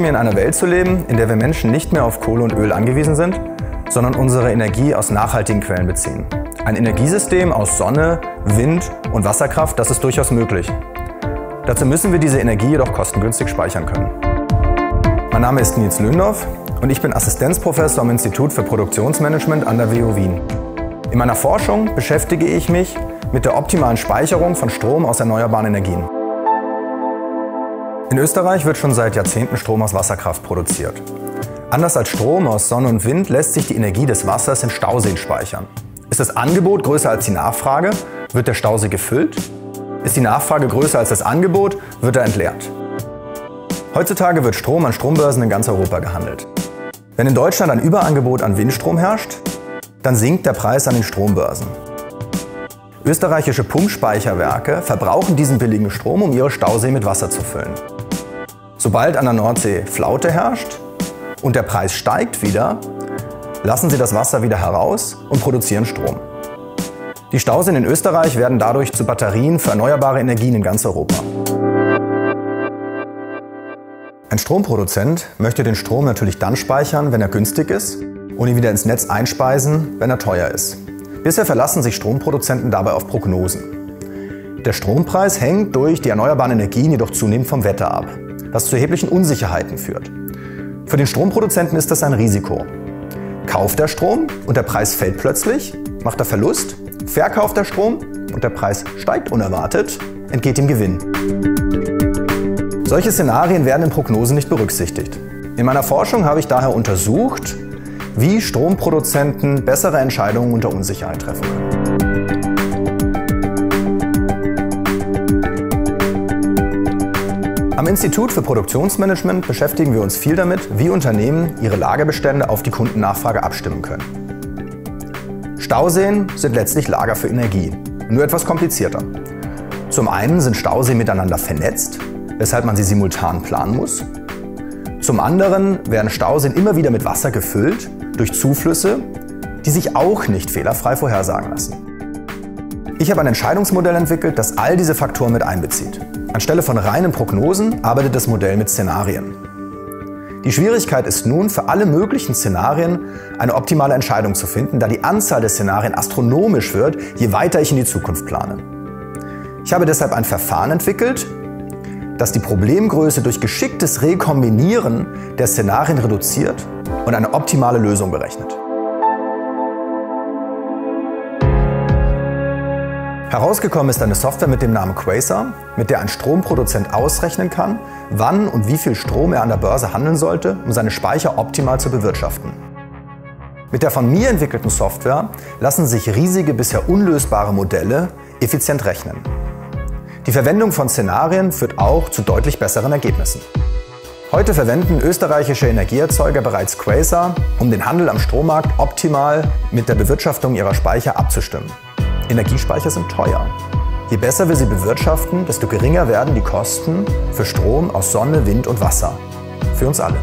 mir, in einer Welt zu leben, in der wir Menschen nicht mehr auf Kohle und Öl angewiesen sind, sondern unsere Energie aus nachhaltigen Quellen beziehen. Ein Energiesystem aus Sonne, Wind und Wasserkraft, das ist durchaus möglich. Dazu müssen wir diese Energie jedoch kostengünstig speichern können. Mein Name ist Nils Löndorf und ich bin Assistenzprofessor am Institut für Produktionsmanagement an der WHU Wien. In meiner Forschung beschäftige ich mich mit der optimalen Speicherung von Strom aus erneuerbaren Energien. In Österreich wird schon seit Jahrzehnten Strom aus Wasserkraft produziert. Anders als Strom aus Sonne und Wind lässt sich die Energie des Wassers in Stauseen speichern. Ist das Angebot größer als die Nachfrage, wird der Stausee gefüllt. Ist die Nachfrage größer als das Angebot, wird er entleert. Heutzutage wird Strom an Strombörsen in ganz Europa gehandelt. Wenn in Deutschland ein Überangebot an Windstrom herrscht, dann sinkt der Preis an den Strombörsen. Österreichische Pumpspeicherwerke verbrauchen diesen billigen Strom, um ihre Stauseen mit Wasser zu füllen. Sobald an der Nordsee Flaute herrscht und der Preis steigt wieder, lassen sie das Wasser wieder heraus und produzieren Strom. Die Stauseen in Österreich werden dadurch zu Batterien für erneuerbare Energien in ganz Europa. Ein Stromproduzent möchte den Strom natürlich dann speichern, wenn er günstig ist, und ihn wieder ins Netz einspeisen, wenn er teuer ist. Bisher verlassen sich Stromproduzenten dabei auf Prognosen. Der Strompreis hängt durch die erneuerbaren Energien jedoch zunehmend vom Wetter ab, was zu erheblichen Unsicherheiten führt. Für den Stromproduzenten ist das ein Risiko. Kauft er Strom und der Preis fällt plötzlich, macht er Verlust. Verkauft er Strom und der Preis steigt unerwartet, entgeht ihm Gewinn. Solche Szenarien werden in Prognosen nicht berücksichtigt. In meiner Forschung habe ich daher untersucht, wie Stromproduzenten bessere Entscheidungen unter Unsicherheit treffen können. Am Institut für Produktionsmanagement beschäftigen wir uns viel damit, wie Unternehmen ihre Lagerbestände auf die Kundennachfrage abstimmen können. Stauseen sind letztlich Lager für Energie, nur etwas komplizierter. Zum einen sind Stauseen miteinander vernetzt, weshalb man sie simultan planen muss. Zum anderen werden Stauseen immer wieder mit Wasser gefüllt durch Zuflüsse, die sich auch nicht fehlerfrei vorhersagen lassen. Ich habe ein Entscheidungsmodell entwickelt, das all diese Faktoren mit einbezieht. Anstelle von reinen Prognosen arbeitet das Modell mit Szenarien. Die Schwierigkeit ist nun, für alle möglichen Szenarien eine optimale Entscheidung zu finden, da die Anzahl der Szenarien astronomisch wird, je weiter ich in die Zukunft plane. Ich habe deshalb ein Verfahren entwickelt, das die Problemgröße durch geschicktes Rekombinieren der Szenarien reduziert und eine optimale Lösung berechnet. Herausgekommen ist eine Software mit dem Namen Quasar, mit der ein Stromproduzent ausrechnen kann, wann und wie viel Strom er an der Börse handeln sollte, um seine Speicher optimal zu bewirtschaften. Mit der von mir entwickelten Software lassen sich riesige, bisher unlösbare Modelle effizient rechnen. Die Verwendung von Szenarien führt auch zu deutlich besseren Ergebnissen. Heute verwenden österreichische Energieerzeuger bereits Quasar, um den Handel am Strommarkt optimal mit der Bewirtschaftung ihrer Speicher abzustimmen. Energiespeicher sind teuer. Je besser wir sie bewirtschaften, desto geringer werden die Kosten für Strom aus Sonne, Wind und Wasser. Für uns alle.